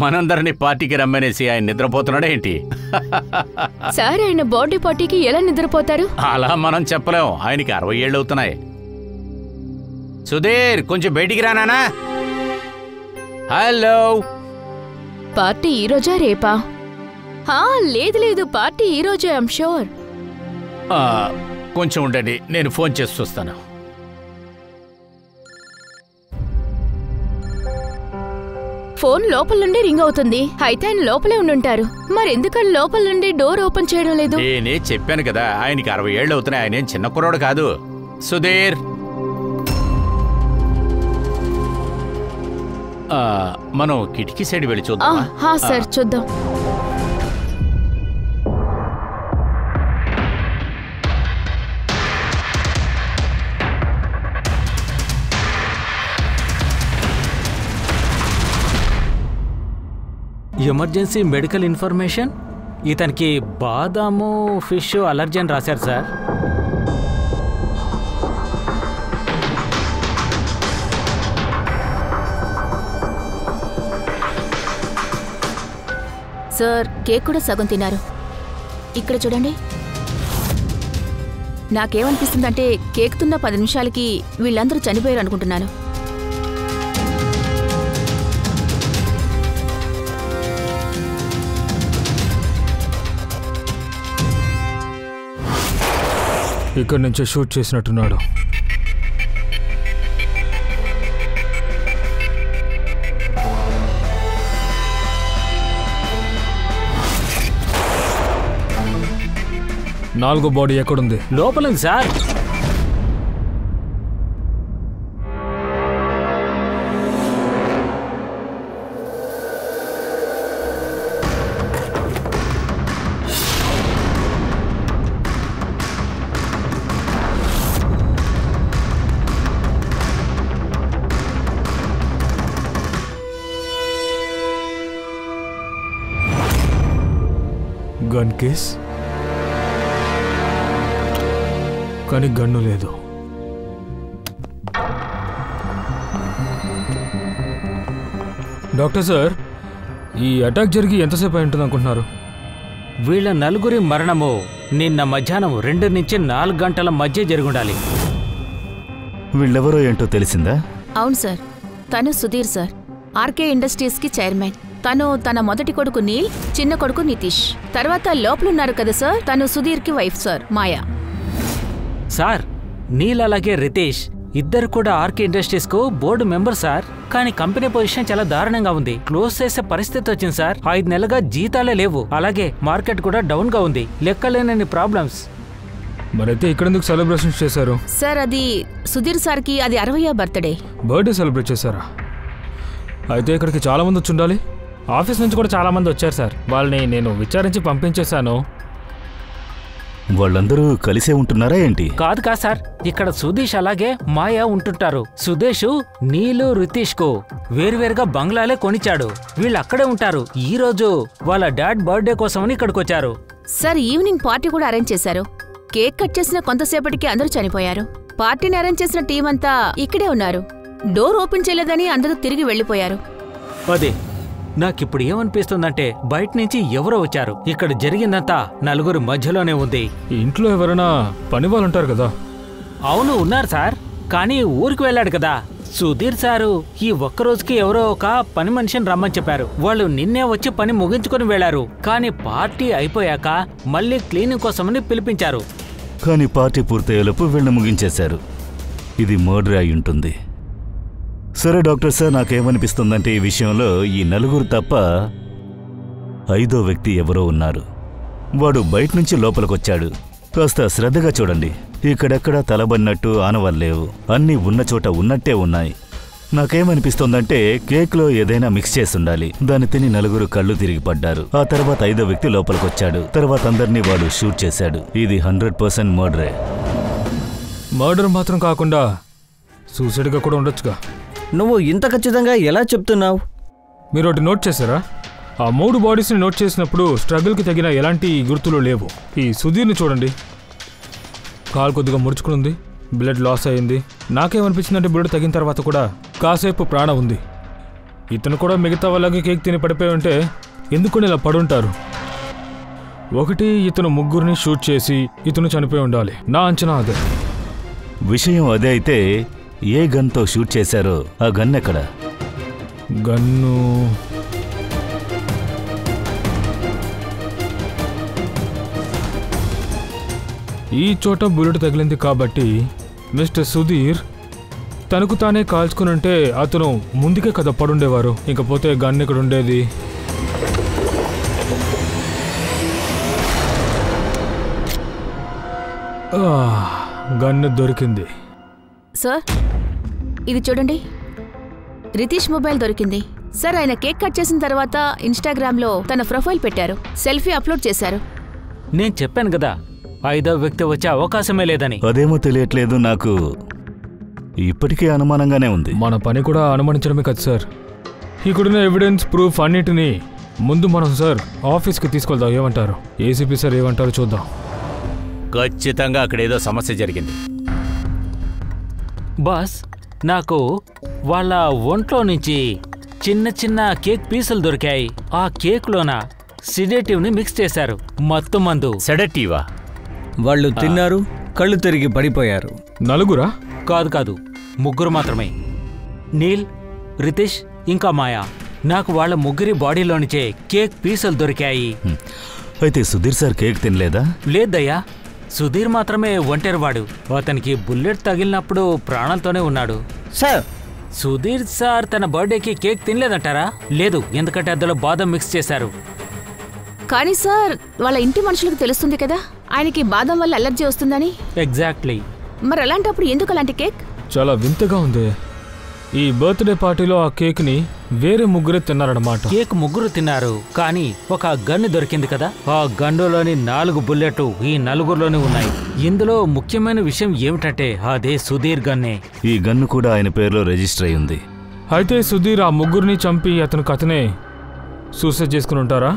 మనందరినీ పార్టీకి రమ్మనేసి ఆయన నిద్రపోతున్నాడేంటి? సార్ ఆయన బర్త్డే పార్టీకి ఎలా నిద్రపోతారు? అలా మనం చెప్పలేం, ఆయనకి 60 ఏళ్ళు అవుతున్నాయి. సుధీర్, కొంచెం బయటికి రానా? హలో. పార్టీ ఈ రోజా రేపా? లేదు లేదు, పార్టీ ఈ రోజే, ఐమ్ షూర్. కొంచెం ఉండండి, నేను ఫోన్ చేసి చూస్తాను. ఫోన్ లోపల నుండి రింగ్ అవుతుంది. అయితే ఆయన లోపలే ఉండుంటారు. మరెందుకని లోపల నుండి డోర్ ఓపెన్ చేయడం లేదు? నేనే చెప్పాను కదా, ఆయనకి 60 ఏళ్ళు అవుతున్నాయి. ఆయన ఏం చిన్న కుర్రోడు కాదు. సుధీర్, మనం కిటికీ సైడ్ వెళ్ళి చూద్దాం. సార్, చూద్దాం. Emergency medical information. ఇతనికి బాదాము ఫిష్ అలర్జీ అని రాశారు సార్. సార్, కేక్ కూడా సగం తిన్నారు. ఇక్కడ చూడండి. నాకేమనిపిస్తుందంటే కేక్ తిన్న 10 నిమిషాలకి వీళ్ళందరూ చనిపోయారు అనుకుంటున్నాను. ఇక్కడి నుంచే షూట్ చేసినట్టున్నాడు. నాలుగో బాడీ ఎక్కడుంది? లోపల సార్. గన్ కేస్, కానీ గన్ను లేదు. డాక్టర్ సార్, ఈ అటాక్ జరిగి ఎంతసేపు అయి ఉంటుంది అనుకుంటున్నారు? వీళ్ళ నలుగురి మరణము నిన్న మధ్యాహ్నం 2 నుంచి 4 గంటల మధ్య జరుగుండాలి. వీళ్ళెవరో ఏంటో తెలిసిందా? అవును సార్, తను సుధీర్ సార్, ఆర్కే ఇండస్ట్రీస్ కి చైర్మన్. తను తన మొదటి కొడుకు నీల్, చిన్న కొడుకు నితీష్. తర్వాత లోపలున్నారు కదా సార్, తను సుధీర్ కి వైఫ్ సార్, మాయా. సార్, నీల్ అలాగే రితేష్ ఇద్దరు కూడా ఆర్కే ఇండస్ట్రీస్ కు బోర్డు మెంబర్ సార్. కానీ కంపెనీ పొజిషన్ చాలా దారుణంగా ఉంది. క్లోజ్ చేసే పరిస్థితి వచ్చింది సార్. 5 నెలలుగా జీతాలే లేవు. అలాగే మార్కెట్ కూడా డౌన్ గా ఉంది. లెక్కలేనన్ని ప్రాబ్లమ్స్. మరైతే ఇక్కడెందుకు సెలబ్రేషన్స్ చేశారు? సార్, అది సుధీర్ సార్ కి అది 60వ బర్త్డే. బర్త్డే సెలబ్రేట్ చేశారా? అయితే ఇక్కడికి చాలా మంది వచ్చి ఉండాలి. ఆఫీస్ నుంచి కూడా చాలా మంది వచ్చారు సార్. వాళ్ళని నేను విచారించి పంపించేశాను. వాళ్ళందరూ కలిసే ఉంటున్నారా ఏంటి? కాదు సార్, ఇక్కడ సుధీష్ అలాగే మాయా ఉంటుంటారు. సుధేష్ నీలు రితీష్ కు వేరువేరుగా బంగ్లాలే కొనిచ్చాడు. వీళ్ళు అక్కడే ఉంటారు. ఈ రోజు వాళ్ళ డాడ్ బర్త్డే కోసమని ఇక్కడికి వచ్చారు. సార్, ఈవినింగ్ పార్టీ కూడా అరేంజ్ చేశారు. కేక్ కట్ చేసిన కొంతసేపటికి అందరూ చనిపోయారు. పార్టీని అరేంజ్ చేసిన టీం అంతా ఇక్కడే ఉన్నారు. డోర్ ఓపెన్ చేయలేదని అందరూ తిరిగి వెళ్లిపోయారు. అదే నాకిప్పుడు ఏమనిపిస్తుందంటే బయట నుంచి ఎవరో వచ్చారు. ఇక్కడ జరిగిందంతా నలుగురు మధ్యలోనే ఉంది. ఇంట్లో ఎవరైనా పని వాళ్ళు ఉంటారు కదా? అవును, ఉన్నారు సార్. కానీ ఊరికి వెళ్ళాడు కదా సుధీర్ సారు. ఈ ఒక్కరోజుకి ఎవరో ఒక పని మనిషిని రమ్మని చెప్పారు. వాళ్ళు నిన్నే వచ్చి పని ముగించుకుని వెళ్లారు. కానీ పార్టీ అయిపోయాక మళ్ళీ క్లీనింగ్ కోసమని పిలిపించారు. కానీ పార్టీ పూర్తయ్యేలోపు వీళ్ళని ముగించేశారు. ఇది మర్డర్ అయి ఉంటుంది. సరే డాక్టర్ సార్, నాకేమనిపిస్తుందంటే ఈ విషయంలో ఈ నలుగురు తప్ప 5వ వ్యక్తి ఎవరో ఉన్నారు. వాడు బయట నుంచి లోపలికొచ్చాడు. కాస్త శ్రద్ధగా చూడండి. ఇక్కడెక్కడా తలబడినట్టు ఆనవాళ్ళేవు. అన్నీ ఉన్న చోట ఉన్నట్టే ఉన్నాయి. నాకేమనిపిస్తోందంటే కేక్లో ఏదైనా మిక్స్ చేసి ఉండాలి. దాన్ని తిని నలుగురు కళ్ళు తిరిగి పడ్డారు. ఆ తర్వాత 5వ వ్యక్తి లోపలికొచ్చాడు. తర్వాత అందరినీ వాడు షూట్ చేశాడు. ఇది 100% మర్డరే. మర్డర్ మాత్రం కాకుండా సూసైడ్గా కూడా ఉండొచ్చుగా. నువ్వు ఇంత ఖచ్చితంగా ఎలా చెప్తున్నావు? మీరు ఒకటి నోట్ చేశారా? ఆ 3 బాడీస్ని నోట్ చేసినప్పుడు స్ట్రగుల్కి తగిన ఎలాంటి గుర్తులు లేవు. ఈ సుధీర్ని చూడండి, కాలు కొద్దిగా ముడుచుకుని, బ్లడ్ లాస్ అయింది. నాకేమనిపించిందంటే బ్లడ్ తగిన తర్వాత కూడా కాసేపు ప్రాణం ఉంది. ఇతను కూడా మిగతా వాళ్ళకి కేక్ తిని పడిపోయి ఉంటే ఎందుకు ఇలా పడుంటారు? ఒకటి, ఇతను ముగ్గురిని షూట్ చేసి ఇతను చనిపోయి ఉండాలి. నా అంచనా అదే. విషయం అదే అయితే ఏ గన్తో షూట్ చేశారో ఆ గన్ ఎక్కడ? గన్ను ఈ చోట బుల్లెట్ తగిలింది కాబట్టి మిస్టర్ సుధీర్ తనకు తానే కాల్చుకుని ఉంటే అతను ముందుకే కదా పడుండేవారు. ఇంకపోతే గన్ ఇక్కడ ఉండేది. గన్ను దొరికింది. సార్ ఇది చూడండి, రితీష్ మొబైల్ దొరికింది. సార్ ఆయన కేక్ కట్ చేసిన తర్వాత ఇన్స్టాగ్రామ్లో తన ప్రొఫైల్ పెట్టారు, సెల్ఫీ అప్లోడ్ చేశారు. నేను చెప్పాను కదా, 5వ వ్యక్తి వచ్చే అవకాశమే లేదని. అదేమో తెలియట్లేదు నాకు. ఇప్పటికే అనుమానంగానే ఉంది. మన పని కూడా అనుమానించడమే కదా సార్. ఇక్కడున్న ఎవిడెన్స్ ప్రూఫ్ అన్నిటినీ ముందు మనం సార్ ఆఫీస్కి తీసుకెళ్దాం. ఏమంటారు ఏసీపీ సార్? ఏమంటారు చూద్దాం. ఖచ్చితంగా అక్కడేదో సమస్య జరిగింది. బాస్, నాకు వాళ్ళ ఒంట్లో నుంచి చిన్న చిన్న కేక్ పీసులు దొరికాయి. ఆ కేక్లోన సిడేటివ్ని మిక్స్ చేశారు. మత్తు మందు. సెడటివా? వాళ్ళు తిన్నారు, కళ్ళు తిరిగి పడిపోయారు. నలుగురా? కాదు, ముగ్గురు మాత్రమే. నీల్, రితీష్ ఇంకా మాయా. నాకు వాళ్ళ ముగ్గురి బాడీలో నుంచే కేక్ పీసులు దొరికాయి. అయితే సుధీర్ సార్ కేక్ తినలేదా? లేదయ్యా, సుధీర్ మాత్రమే ఒంటరివాడు. అతనికి బుల్లెట్ తగిలినప్పుడు ప్రాణాలతోనే ఉన్నాడు. సార్, సుధీర్ సార్ తన బర్త్డేకి కేక్ తినలేదంటారా? లేదు, ఎందుకంటే అందులో బాదం మిక్స్ చేశారు. కానీ సార్ వాళ్ళ ఇంటి మనుషులకు తెలుస్తుంది కదా ఆయనకి బాదం వల్ల అలర్జీ వస్తుందని. ఎగ్జాక్ట్లీ. మరి అలాంటప్పుడు ఎందుకు అలాంటి కేక్? చాలా వింతగా ఉంది. ఈ బర్త్డే పార్టీలో ఆ కేక్ని వేరే ముగ్గురే తిన్నారన్నమాట. కేక్ ముగ్గురు తిన్నారు, కానీ ఒక గన్ను దొరికింది కదా. ఆ గన్నులోని 4 బుల్లెట్లు ఈ నలుగురిలోనే ఉన్నాయి. ఇందులో ముఖ్యమైన విషయం ఏమిటంటే అదే సుధీర్ గన్నే. ఈ గన్ను కూడా ఆయన పేరులో రిజిస్టర్ అయి ఉంది. అయితే సుధీర్ ఆ ముగ్గురిని చంపి అతనే సూసైడ్ చేసుకుని ఉంటారా?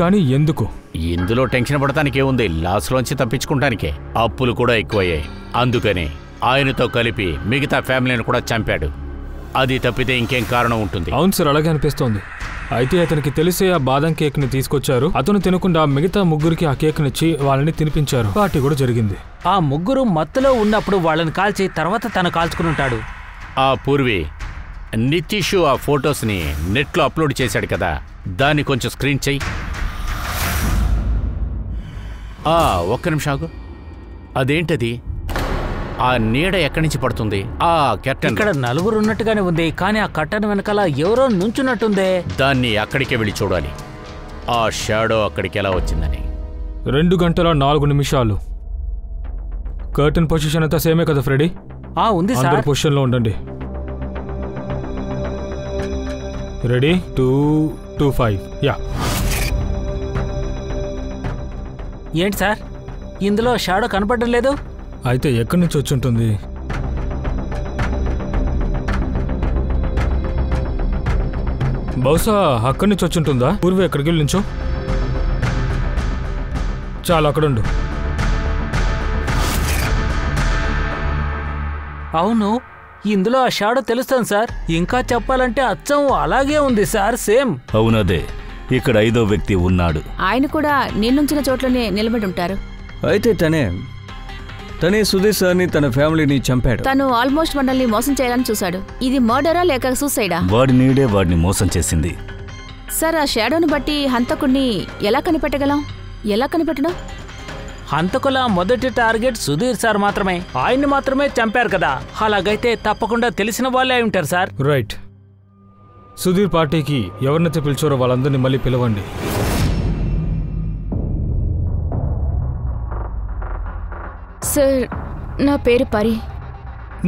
కానీ ఎందుకు? ఇందులో టెన్షన్ పడటానికి ఏముంది? లాస్లోంచి తప్పించుకుంటానికే. అప్పులు కూడా ఎక్కువయ్యాయి, అందుకని ఆయనతో కలిపి మిగతా ఫ్యామిలీని కూడా చంపాడు. అది తప్పితే ఇంకేం కారణం ఉంటుంది? అవును సార్, అలాగే అనిపిస్తోంది. అయితే అతనికి తెలిసే ఆ బాదం కేక్ని తీసుకొచ్చారు. అతను తినకుండా మిగతా ముగ్గురికి ఆ కేక్నిచ్చి వాళ్ళని తినిపించారు. పార్టీ కూడా జరిగింది. ఆ ముగ్గురు మత్తులో ఉన్నప్పుడు వాళ్ళని కాల్చి తర్వాత తను కాల్చుకుని ఉంటాడు. ఆ పూర్వి నితీష్ ఆ ఫొటోస్ని నెట్లో అప్లోడ్ చేశాడు కదా, దాన్ని కొంచెం స్క్రీన్ చెయ్యి. ఒక్క నిమిషం ఆగు. అదేంటది? ఆ నీడ ఎక్కడి నుంచి పడుతుంది? ఆ కెర్టన్. ఇక్కడ నలుగురు ఉన్నట్టుగానే ఉంది, కానీ ఆ కట్టన్ వెనకాల ఎవరో నుంచున్నట్టుందే. దాన్ని అక్కడికే వెళ్ళి చూడాలి. ఆ షాడో అక్కడికి ఎలా వచ్చిందని. 2 గంటల 4 నిమిషాలు. కర్టన్ పొజిషన్ అంతా సేమే కదా ఫ్రెడీ? ఉంది సార్. అందరూ పొజిషన్లో ఉండండి. రెడీ? 2, 2, 5. యా. ఏంటి సార్, ఇందులో షాడో కనపడడం లేదు? అయితే ఎక్కడి నుంచి వచ్చి ఉంటుంది? బహుశా అక్కడి నుంచి వచ్చి ఉంటుందా? పూర్వే ఎక్కడికి వెళ్ళి నుంచో. చాలా అక్కడుండు. అవును, ఇందులో ఆ షాడో తెలుస్తుంది సార్. ఇంకా చెప్పాలంటే అచ్చం అలాగే ఉంది సార్, సేమ్. అవునదే, ఇక్కడ 5వ వ్యక్తి ఉన్నాడు. ఆయన కూడా నిన్నుంచిన చోట్లోనే నిలబడి ఉంటారు. అయితే తనే సుధీర్ సార్ని తన ఫ్యామిలీని చంపాడు. తను ఆల్మోస్ట్ మనల్ని మోసం చేయాలని చూశాడు. ఇది మర్డరా లేక సూసైడా? వాడి నీడే వాడిని మోసం చేసింది. సార్ ఆ షాడోని బట్టి హంతకుడిని ఎలా కనిపెట్టడం? హంతకుల మొదటి టార్గెట్ సుధీర్ సార్ మాత్రమే. ఆయన్ని మాత్రమే చంపారు కదా. అలాగైతే తప్పకుండా తెలిసిన వాళ్ళే అయి ఉంటారు సార్. రైట్. సుధీర్ పార్టీకి ఎవరినైతే పిలిచారో వాళ్ళందరినీ మళ్ళీ పిలవండి. సార్ నా పేరు పరి.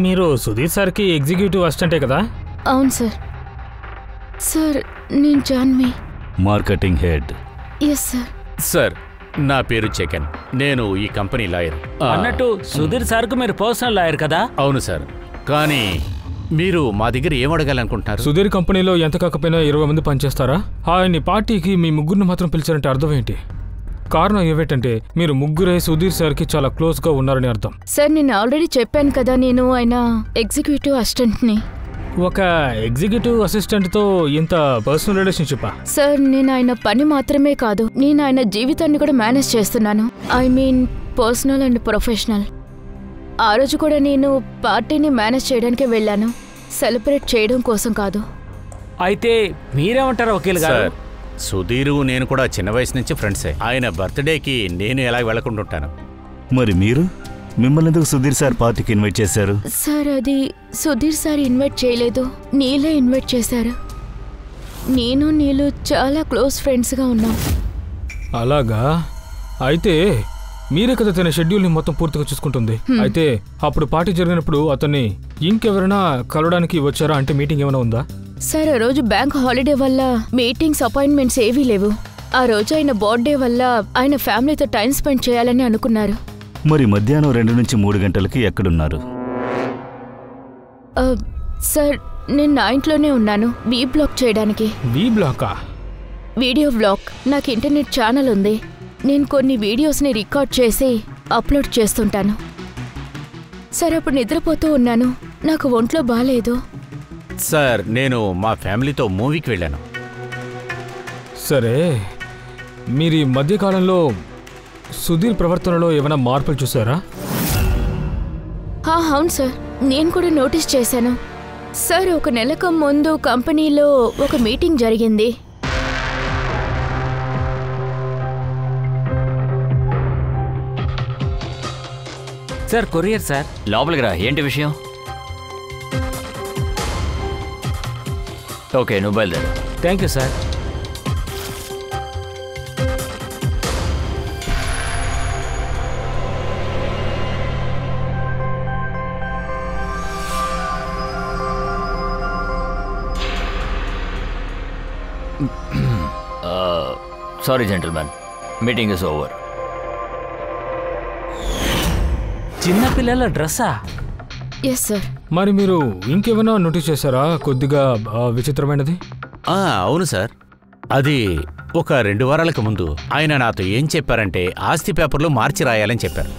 మీరు సుధీర్ సార్కి ఎగ్జిక్యూటివ్ అసిస్టెంటే కదా? అవును సార్. సార్ నేను Janvi, marketing head. Yes sir. Sir నా పేరు చెకన్, నేను ఈ కంపెనీ లాయర్. అన్నట్టు సుధీర్ సార్కు మీరు పర్సనల్ లాయర్ కదా? అవును సార్. కానీ మీరు మా దగ్గర ఏం అడగాలనుకుంటున్నారు? సుధీర్ కంపెనీలో ఎంత కాకపోయినా 20 మంది పనిచేస్తారా? ఆయన్ని పార్టీకి మీ ముగ్గురిని మాత్రం పిలిచారంటే అర్థం ఏంటి? కారణం ఏమిటంటే మీరు ముగ్గురే సుధీర్ సార్కి చాలా క్లోజ్గా ఉన్నారని అర్థం. సార్ నేను ఆల్రెడీ చెప్పాను కదా, నేను ఆయన ఎగ్జిక్యూటివ్ అసిస్టెంట్ని. ఒక ఎగ్జిక్యూటివ్ అసిస్టెంట్తో ఇంత పర్సనల్ రిలేషన్షిప్పా? సార్ నేను ఆయన పని మాత్రమే కాదు, నేను ఆయన జీవితాన్ని కూడా మేనేజ్ చేస్తున్నాను. I mean personal and professional. ఆ రోజు కూడా నేను పార్టీని మేనేజ్ చేయడానికే వెళ్ళాను, సెలబ్రేట్ చేయడం కోసం కాదు. అయితే మీరేమంటారు వకీల్ గారు? సార్, సుధీరు నేను కూడా చిన్న వయసు నుంచి ఫ్రెండ్సే. ఆయన బర్త్డేకి నేను ఎలా వెళ్ళకుంటుంటాను. మరి మీరు మిమ్మల్ని ఎందుకు సుధీర్ సార్ పార్టీకి ఇన్వైట్ చేశారు? సార్ అది సుధీర్ సార్ ఇన్వైట్ చేయలేదు, నీలే ఇన్వైట్ చేశారు. నేను నీలు చాలా క్లోజ్ ఫ్రెండ్స్గా ఉన్నాం. అలాగా? అయితే మీరే కదా తన షెడ్యూల్ని మొత్తం పూర్తిగా చూసుకుంటుంది. అయితే అప్పుడు పార్టీ జరిగినప్పుడు అతన్ని ఇంకెవరైనా కలవడానికి వచ్చారా? అంటే మీటింగ్ ఏమైనా ఉందా? సార్ ఆ రోజు బ్యాంక్ హాలిడే వల్ల మీటింగ్స్ అపాయింట్మెంట్స్ ఏవీ లేవు. ఆ రోజు ఆయన బర్త్డే వల్ల ఆయన ఫ్యామిలీతో టైం స్పెండ్ చేయాలని అనుకున్నారు. మరి మధ్యాహ్నం 2 నుంచి 3 గంటలకి ఎక్కడున్నారు? సార్ నేను నా ఇంట్లోనే ఉన్నాను, వీ బ్లాక్ చేయడానికి. వీ బ్లాకా? Video block. నాకు ఇంటర్నెట్ ఛానల్ ఉంది, నేను కొన్ని వీడియోస్ని రికార్డ్ చేసి అప్లోడ్ చేస్తుంటాను. సార్ అప్పుడు నిద్రపోతూ ఉన్నాను, నాకు ఒంట్లో బాగాలేదు. సార్ నేను మా ఫ్యామిలీతో మూవీకి వెళ్ళాను. సరే, మీరు ఈ మధ్యకాలంలో సుధీర్ ప్రవర్తనలో ఏమైనా మార్పులు చూసారా? అవును సార్, నేను కూడా నోటీస్ చేశాను. సార్ 1 నెలకు ముందు కంపెనీలో ఒక మీటింగ్ జరిగింది. Sir courier sir. లోపలికి రా. ఏంటి విషయం? ఓకే, నువ్వు బయలుదేరు. Thank you sir. Sorry gentlemen, meeting is over. చిన్నపిల్లల డ్రెస్సా? Yes sir. మరి మీరు ఇంకేమైనా నోటీస్ చేశారా కొద్దిగా విచిత్రమైనది? అవును సార్, అది ఒక 2 వారాలకు ముందు ఆయన నాతో ఏం చెప్పారంటే ఆస్తి పేపర్లు మార్చి రాయాలని చెప్పారు.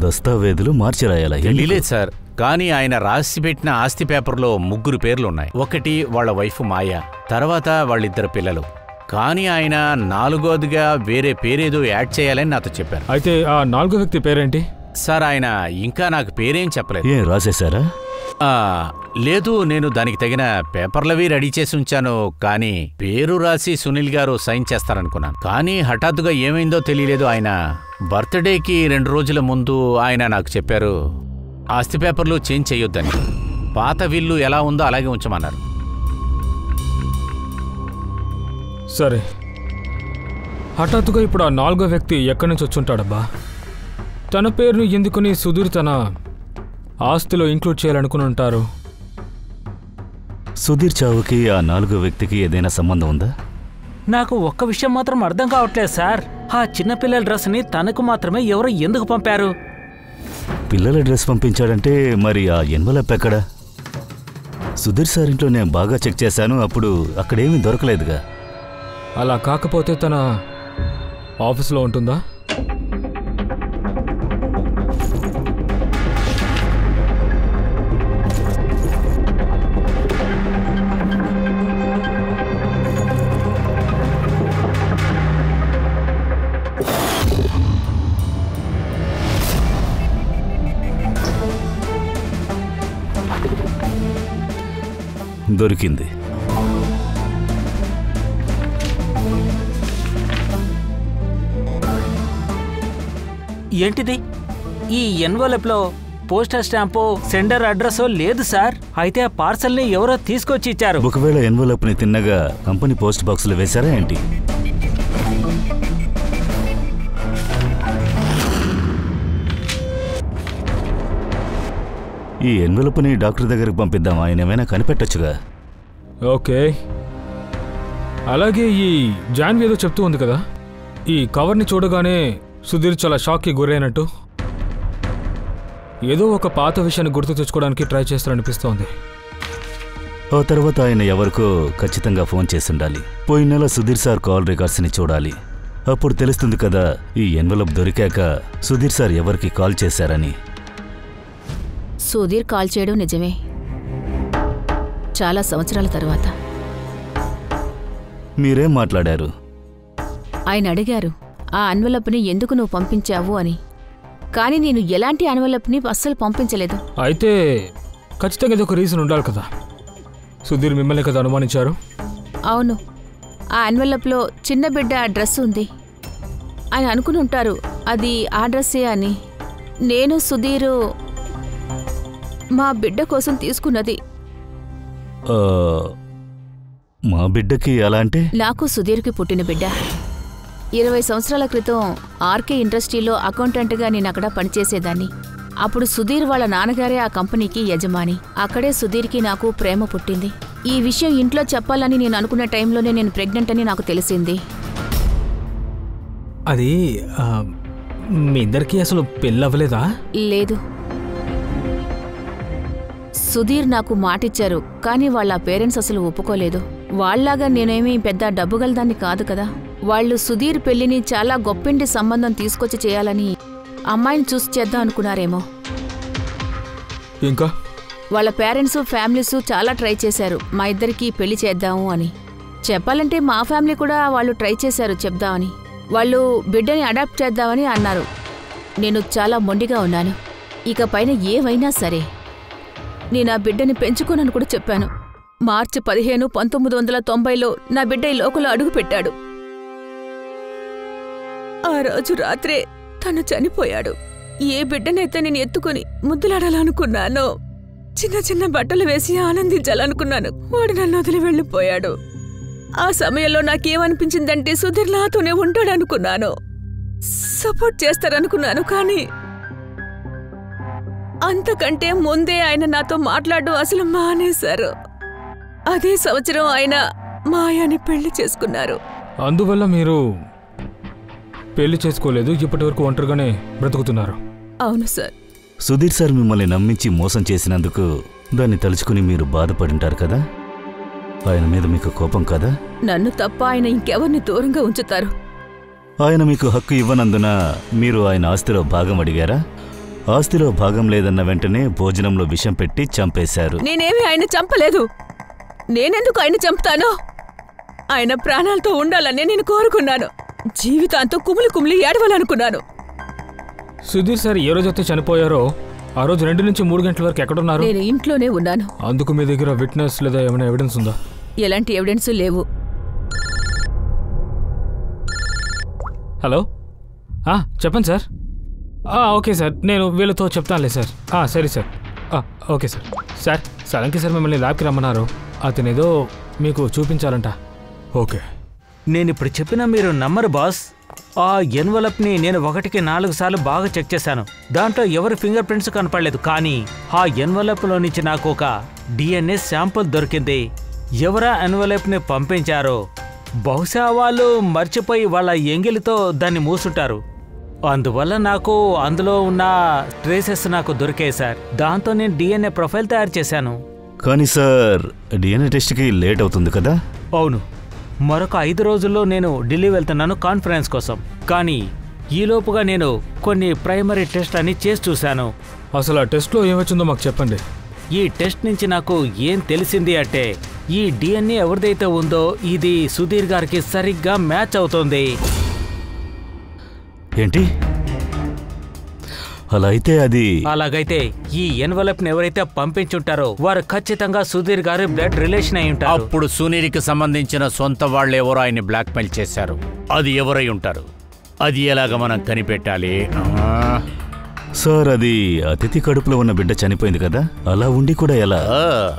దస్తావేజులు మార్చి రాయాలా? తెలియలేదు సార్, కానీ ఆయన రాసి పెట్టిన ఆస్తి పేపర్లో 3 పేర్లున్నాయి. ఒకటి వాళ్ళ వైఫ్ మాయ, తర్వాత వాళ్ళిద్దరు పిల్లలు. కానీ ఆయన 4వదిగా వేరే పేరేదో యాడ్ చేయాలని నాతో చెప్పారు. అయితే ఆ 4వ వ్యక్తి పేరేంటి? సార్ ఆయన ఇంకా నాకు పేరేం చెప్పలేదు. ఏం రాసేశారా? లేదు, నేను దానికి తగిన పేపర్లవి రెడీ చేసి ఉంచాను, కానీ పేరు రాసి సునీల్ గారు సైన్ చేస్తారనుకున్నాను. కానీ హఠాత్తుగా ఏమైందో తెలియలేదు. ఆయన బర్త్డేకి 2 రోజుల ముందు ఆయన నాకు చెప్పారు ఆస్తి పేపర్లు చేంజ్ చేయొద్దని, పాత విల్లు ఎలా ఉందో అలాగే ఉంచమన్నారు. సరే, హఠాత్తుగా ఇప్పుడు ఆ 4వ వ్యక్తి ఎక్కడి నుంచి వచ్చుంటాడబ్బా? తన పేరును ఎందుకుని సుధీర్ తన ఆస్తిలో ఇంక్లూడ్ చేయాలనుకుని ఉంటారు? సుధీర్ చావుకి ఆ 4వ వ్యక్తికి ఏదైనా సంబంధం ఉందా? నాకు ఒక్క విషయం మాత్రం అర్థం కావట్లేదు సార్. ఆ చిన్నపిల్లల డ్రెస్ని తనకు మాత్రమే ఎవరో ఎందుకు పంపారు? పిల్లల డ్రెస్ పంపించాడంటే మరి ఆ ఎన్వలప్ ఎక్కడా? సుధీర్ సార్ ఇంట్లో నేను బాగా చెక్ చేశాను, అప్పుడు అక్కడేమీ దొరకలేదుగా. అలా కాకపోతే తన ఆఫీస్లో ఉంటుందా? దొరికింది. ఏంటిది? ఈ ఎన్వలప్లో పోస్టల్ స్టాంపో సెండర్ అడ్రస్సో లేదు సార్. అయితే ఆ పార్సల్ని ఎవరో తీసుకొచ్చి ఇచ్చారు. ఒకవేళ ఎన్వలప్ని తిన్నగా కంపెనీ పోస్ట్ బాక్స్లో వేశారా ఏంటి? ఈ ఎన్వలప్ని డాక్టర్ దగ్గరికి పంపిద్దాం, ఆయన ఏమైనా కనిపెట్టొచ్చుగా. ఓకే, అలాగే ఈ జాన్వి ఏదో చెప్తూ ఉంది కదా, ఈ కవర్ని చూడగానే సుధీర్ చాలా షాక్కి గురైనట్టు, ఏదో ఒక పాత విషయాన్ని గుర్తు తెచ్చుకోవడానికి ట్రై చేస్తారనిపిస్తోంది. ఆ తర్వాత ఆయన ఎవరికో ఖచ్చితంగా ఫోన్ చేసి ఉండాలి. పోయిన నెల సుధీర్ సార్ కాల్ రికార్డ్స్ని చూడాలి, అప్పుడు తెలుస్తుంది కదా ఈ ఎన్వలప్ దొరికాక సుధీర్ సార్ ఎవరికి కాల్ చేశారని. సుధీర్ కాల్ చేయడం నిజమే. చాలా సంవత్సరాల తరువాత. మీరేం మాట్లాడారు? ఆయన అడిగారు ఆ ఎన్వలప్ని ఎందుకు నువ్వు పంపించావు అని. కానీ నేను ఎలాంటి ఎన్వలప్ని అస్సలు పంపించలేదు. అయితే ఖచ్చితంగా ఏదో ఒక రీజన్ ఉండాలి కదా. సుధీర్ మిమ్మల్ని కదా అనుమానించారు? అవును, ఆ ఎన్వలప్లో చిన్న బిడ్డ డ్రెస్ ఉంది. ఆయన అనుకుని ఉంటారు అది ఆ డ్రెస్సే అని. నేను సుధీరు మా బిడ్డ కోసం తీసుకున్నది. మా బిడ్డకి ఎలా అంటే? నాకు సుధీర్కి పుట్టిన బిడ్డ. 20 సంవత్సరాల క్రితం ఆర్కే ఇండస్ట్రీలో అకౌంటెంట్గా నేను అక్కడ పనిచేసేదాన్ని. అప్పుడు సుధీర్ వాళ్ళ నాన్నగారే ఆ కంపెనీకి యజమాని. అక్కడే సుధీర్కి నాకు ప్రేమ పుట్టింది. ఈ విషయం ఇంట్లో చెప్పాలని నేను అనుకున్న టైంలోనే నేను ప్రెగ్నెంట్ అని నాకు తెలిసింది. అది మీ ఇద్దరికి అసలు పెళ్ళవ్వలేదా? లేదు. సుధీర్ నాకు మాటిచ్చారు, కానీ వాళ్ళ పేరెంట్స్ అసలు ఒప్పుకోలేదు. వాళ్ళలాగా నేనేమీ పెద్ద డబ్బుగలదాన్ని కాదు కదా. వాళ్ళు సుధీర్ పెళ్లిని చాలా గొప్పింటి సంబంధం తీసుకొచ్చి చేయాలని అమ్మాయిని చూసి చేద్దాం అనుకున్నారేమో. ఇంకా వాళ్ళ పేరెంట్స్ ఫ్యామిలీస్ చాలా ట్రై చేశారు మా ఇద్దరికి పెళ్లి చేద్దాము అని. చెప్పాలంటే మా ఫ్యామిలీ కూడా వాళ్ళు ట్రై చేశారు చెప్దామని. వాళ్ళు బిడ్డని అడాప్ట్ చేద్దామని అన్నారు. నేను చాలా మొండిగా ఉన్నాను. ఇక పైన ఏవైనా సరే నేను ఆ బిడ్డని పెంచుకోనని కూడా చెప్పాను. మార్చి 15, 1990లో నా బిడ్డ ఈ లోకంలో అడుగు పెట్టాడు. ఆ రోజు రాత్రే తను చనిపోయాడు. ఏ బిడ్డనైతే నేను ఎత్తుకుని ముద్దులాడాలనుకున్నానో, చిన్న చిన్న బట్టలు వేసి ఆనందించాలనుకున్నాను, వాడు నన్ను వదిలి వెళ్ళిపోయాడు. ఆ సమయంలో నాకేమనిపించిందంటే సుధీర్ నాతోనే ఉంటాడనుకున్నాను, సపోర్ట్ చేస్తారనుకున్నాను. కానీ అంతకంటే ముందే ఆయన నాతో మాట్లాడడం అసలు మానేశారు. అదే సంవత్సరం ఆయన మాయాని పెళ్లి చేసుకున్నారు. అందువల్ల మీరు పెళ్లి చేసుకోలేదు, ఇప్పటి వరకు ఒంటరిగానే బ్రతుకుతున్నారు. అవును సార్. సుధీర్ సార్ మిమ్మల్ని నమ్మించి మోసం చేసినందుకు దాన్ని తలుచుకుని మీరు బాధపడింటారు కదా. ఆయన మీద మీకు కోపం కదా? నన్ను తప్ప ఆయన ఇంకెవరిని దూరంగా ఉంచుతారు. ఆయన మీకు హక్కు ఇవ్వనందున మీరు ఆయన ఆస్తిలో భాగం అడిగారా? ఆస్తిలో భాగం లేదన్న వెంటనే భోజనంలో విషం పెట్టి చంపేశారు. నేనేమి ఆయన చంపలేదు. నేనెందుకు ఆయన చంపుతాను? ఆయన ప్రాణాలతో ఉండాలని నేను కోరుకున్నాను. జీవితాంతో కుమిలి కుమిలి ఏడవాలనుకున్నాను. సుధీర్ సార్ ఏ రోజైతే చనిపోయారో ఆ రోజు 2 నుంచి 3 గంటల వరకు ఎక్కడున్నారు? నేను ఇంట్లోనే ఉన్నాను. అందుకు మీ దగ్గర విట్నెస్ లేదా ఏమైనా ఎవిడెన్స్ ఉందా? ఎలాంటి ఎవిడెన్స్ లేవు. హలో, చెప్పండి సార్. ఓకే సార్, నేను వీళ్ళతో చెప్తానులే సార్. సరే sir. Okay sir. Sir, Solanki sir మిమ్మల్ని ల్యాబ్కి రమ్మన్నారు. అతనేదో మీకు చూపించాలంట. ఓకే. నేను ఇప్పుడు చెప్పినా మీరు నమ్మరు బాస్. ఆ ఎన్వలప్ని నేను 1కి 4 సార్లు బాగా చెక్ చేశాను. దాంట్లో ఎవరి ఫింగర్ ప్రింట్స్ కనపడలేదు. కానీ ఆ ఎన్వలప్లో నుంచి నాకు ఒక DNA శాంపుల్ దొరికింది. ఎవరా ఎన్వలప్ని పంపించారో బహుశా వాళ్ళు మర్చిపోయి వాళ్ళ ఎంగిలితో దాన్ని మూసుంటారు. అందువల్ల నాకు అందులో ఉన్న ట్రేసెస్ నాకు దొరికాయి సార్. దాంతో నేను DNA ప్రొఫైల్ తయారు చేశాను. కానీ సార్, DNA టెస్ట్కి లేట్ అవుతుంది కదా? అవును, మరొక 5 రోజుల్లో నేను ఢిల్లీ వెళ్తున్నాను కాన్ఫరెన్స్ కోసం. కానీ ఈలోపుగా నేను కొన్ని ప్రైమరీ టెస్ట్ అని చేసి చూశాను. అసలు ఆ టెస్ట్లో ఏమొచ్చిందో మాకు చెప్పండి. ఈ టెస్ట్ నుంచి నాకు ఏం తెలిసింది అంటే ఈ DNA ఎవరిదైతే ఉందో ఇది సుధీర్ గారికి సరిగ్గా మ్యాచ్ అవుతోంది. ఏంటి? అలా అయితే అది అలాగైతే ఈ ఎన్వలప్ని ఎవరైతే పంపించుంటారో వారు ఖచ్చితంగా సుధీర్ గారి బ్లడ్ రిలేషన్ అయి ఉంటారు. అప్పుడు సునీల్కి సంబంధించిన సొంత వాళ్ళెవరో ఆయన్ని బ్లాక్మెయిల్ చేశారు. అది ఎవరై ఉంటారు? అది ఎలాగ మనం కనిపెట్టాలి? సార్, అది అతిథి కడుపులో ఉన్న బిడ్డ చనిపోయింది కదా, అలా ఉండి కూడా ఎలా?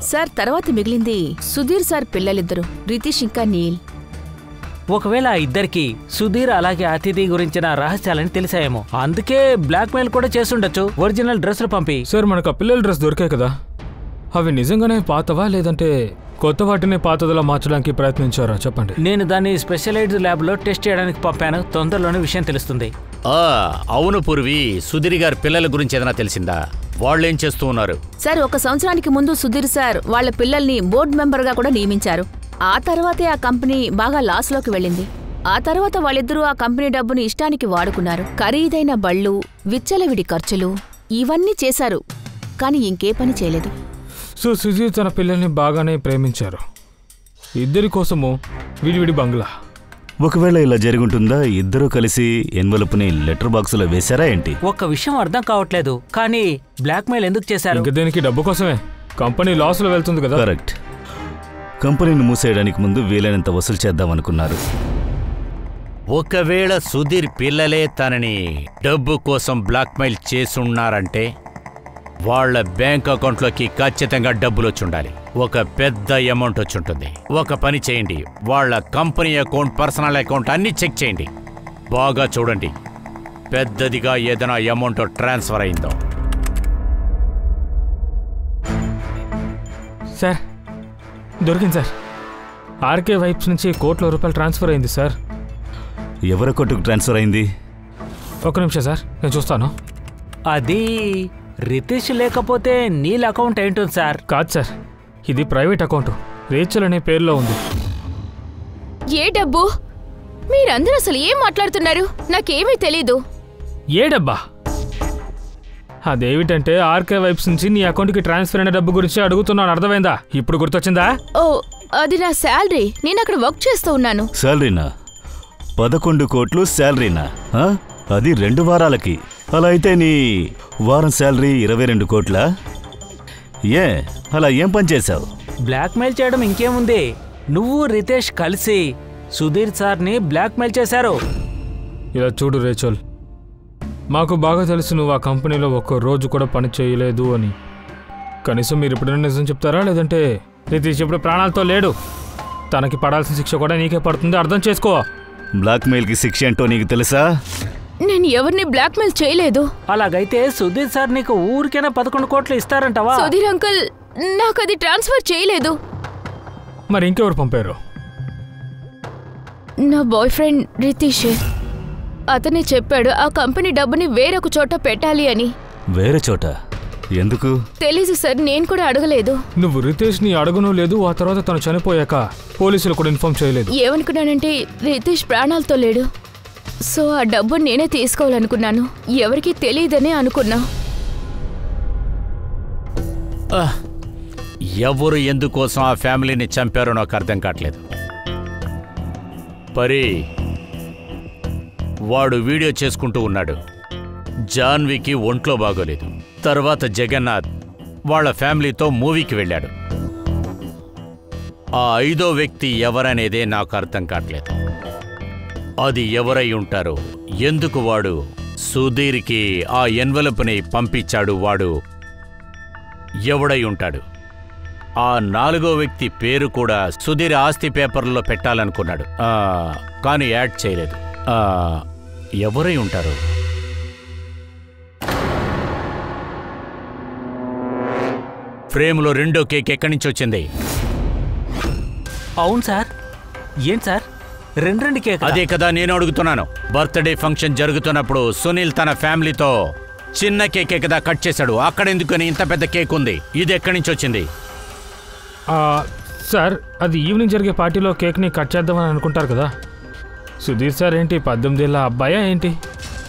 సార్, తర్వాత మిగిలింది సుధీర్ సార్ పిల్లలిద్దరు, రితీష్ ఇంకా నీల్. ఒకవేళ ఆ ఇద్దరికి సుధీర్ అలాగే అతిథి గురించిన రహస్యాలని తెలిసాయేమో, అందుకే బ్లాక్మెయిల్ కూడా చేస్తుండొచ్చు ఒరిజినల్ డ్రెస్సులు పంపి. సార్, మనకు ఆ పిల్లల డ్రెస్ దొరికాయి కదా, అవి నిజంగానే పాతవా లేదంటే కొత్త వాటిని పాతదలా మార్చడానికి ప్రయత్నించారా? చెప్పండి. నేను దాన్ని స్పెషలైజ్డ్ ల్యాబ్లో టెస్ట్ చేయడానికి పంపాను. తొందరలోనే విషయం తెలుస్తుంది. అవును పూర్వి, సుధీర్ గారి పిల్లల గురించి ఏదైనా తెలిసిందా? వాళ్ళేం చేస్తూ ఉన్నారు? సార్, 1 సంవత్సరానికి ముందు సుధీర్ సార్ వాళ్ళ పిల్లల్ని బోర్డు మెంబర్గా కూడా నియమించారు. ఆ తర్వాతే ఆ కంపెనీ బాగా లాస్లోకి వెళ్ళింది. ఆ తర్వాత వాళ్ళిద్దరూ ఆ కంపెనీ డబ్బుని ఇష్టానికి వాడుకున్నారు. ఖరీదైన బళ్ళు, విచ్చలవిడి ఖర్చులు ఇవన్నీ చేశారు. కానీ ఇంకే పని చేయలేదు. సో సుధీర్ తన పిల్లల్ని బాగానే ప్రేమించారు. ఇద్దరి కోసము విడివిడి బంగ్లా. ఒకవేళ ఇలా జరుగుంటుందా? ఇద్దరూ కలిసి ఎన్వలప్ని లెటర్ బాక్సులో వేశారా ఏంటి? ఒక్క విషయం అర్థం కావట్లేదు, కానీ బ్లాక్మెయిల్ ఎందుకు చేశారు? ఇంక దీనికి డబ్బు కోసమే. కంపెనీ లాస్లో వెళ్తుంది కదా. కరెక్ట్. కంపెనీని మూసేయడానికి ముందు వీలైనంత వసూలు చేద్దామనుకున్నారు. ఒకవేళ సుధీర్ పిల్లలే తనని డబ్బు కోసం బ్లాక్మెయిల్ చేసున్నారంటే వాళ్ళ బ్యాంక్ అకౌంట్లోకి ఖచ్చితంగా డబ్బులు వచ్చుండాలి. ఒక పెద్ద అమౌంట్ వచ్చుంటుంది. ఒక పని చేయండి, వాళ్ళ కంపెనీ అకౌంట్, పర్సనల్ అకౌంట్ అన్నీ చెక్ చేయండి. బాగా చూడండి, పెద్దదిగా ఏదైనా అమౌంట్ ట్రాన్స్ఫర్ అయిందో. సార్ దొరికింది సార్. ఆర్కే వైప్స్ నుంచి ₹1,00,00,000 ట్రాన్స్ఫర్ అయింది సార్. ఎవరి అకౌంట్కి ట్రాన్స్ఫర్ అయింది? ఒక్క నిమిషం సార్, నేను చూస్తాను. అది రితేష్ లేకపోతే నీల్ అకౌంట్ ఏంటుంది సార్? కాదు సార్, ఇది ప్రైవేట్ అకౌంట్. రేచల్ అనే పేరులో ఉంది. ఏ డబ్బు? మీరందరూ అసలు ఏం మాట్లాడుతున్నారు? నాకేమీ తెలీదు. ఏ డబ్బా? అదేమిటంటే ఆర్కే వైప్స్ నుంచి నీ అకౌంట్కి ట్రాన్స్ఫర్ అయిన డబ్బు గురించి అడుగుతున్నాను. అర్థమైందా? ఇప్పుడు గుర్తొచ్చిందా? ఓ, అది నా శాలరీ. నేను అక్కడ వర్క్ చేస్తూ ఉన్నాను. శాలరీనా? 11 కోట్లు శాలరీనా? అది 2 వారాలకి. అలా అయితే నీ వారం శాలరీ 22 కోట్లా? అలా ఏం పని చేశావు? బ్లాక్మెయిల్ చేయడం ఇంకేముంది, నువ్వు రితేష్ కలిసి సుధీర్ సార్ని బ్లాక్మెయిల్ చేశారు. ఇలా చూడు రేచల్, మాకు బాగా తెలుసు నువ్వు ఆ కంపెనీలో ఒక్క రోజు కూడా పని చేయలేదు అని. కనీసం మీరు ఎప్పుడైనా నిజం చెప్తారా? లేదంటే రితేష్ ఇప్పుడు ప్రాణాలతో లేడు, తనకి పడాల్సిన శిక్ష కూడా నీకే పడుతుంది. అర్థం చేసుకో. బ్లాక్మెయిల్కి శిక్ష ఏంటో నీకు తెలుసా? నేను ఎవరిని బ్లాక్మెయిల్ చేయలేదు. అలాగైతే సుధీర్ సార్ నీకు ఊరికైనా 11 కోట్లు ఇస్తారంటవా? సుధీర్ అంకుల్ నాకు అది ట్రాన్స్ఫర్ చేయలేదు. మరి ఇంకెవరు పంపారు? నా బాయ్ ఫ్రెండ్ రితీష్. అతనే చెప్పాడు ఆ కంపెనీ డబ్బుని వేరొక చోట పెట్టాలి అని. వేరే చోట? ఎందుకు? తెలీదు సార్, నేను కూడా అడగలేదు. నువ్వు రితేష్ని అడగను లేదు. ఆ తర్వాత తను చనిపోయాక పోలీసులు కూడా ఇన్ఫార్మ్ చేయలేదు. ఏమనుకున్నానంటే రితీష్ ప్రాణాలతో లేడు, సో ఆ డబ్బు నేనే తీసుకోవాలనుకున్నాను. ఎవరికి తెలియదనే అనుకున్నా. ఎవరు ఎందుకోసం ఆ ఫ్యామిలీని చంపారో నాకు అర్థం కావట్లేదు. పరి వాడు వీడియో చేసుకుంటూ ఉన్నాడు. జాన్వికి ఒంట్లో బాగోలేదు. తర్వాత జగన్నాథ్ వాళ్ళ ఫ్యామిలీతో మూవీకి వెళ్ళాడు. ఆ 5వ వ్యక్తి ఎవరనేదే నాకు అర్థం కావట్లేదు. అది ఎవరై ఉంటారో, ఎందుకు వాడు సుధీర్కి ఆ ఎన్వలప్ని పంపించాడు, వాడు ఎవడై ఉంటాడు? ఆ 4వ వ్యక్తి పేరు కూడా సుధీర్ ఆస్తి పేపర్లో పెట్టాలనుకున్నాడు, కానీ యాడ్ చేయలేదు. ఎవరై ఉంటారు? ఫ్రేమ్లో 2వ కేక్ ఎక్కడి నుంచి వచ్చింది? అవును సార్. ఏం సార్, 2 కేక్? అదే కదా నేను అడుగుతున్నాను. బర్త్డే ఫంక్షన్ జరుగుతున్నప్పుడు సునీల్ తన ఫ్యామిలీతో చిన్న కేకే కదా కట్ చేశాడు. అక్కడ ఎందుకని ఇంత పెద్ద కేక్ ఉంది? ఇది ఎక్కడి నుంచి వచ్చింది? సార్, అది ఈవినింగ్ జరిగే పార్టీలో కేక్ని కట్ చేద్దామని అనుకుంటారు కదా. సుధీర్ సార్ ఏంటి 18 ఏళ్ళ అబ్బాయా ఏంటి?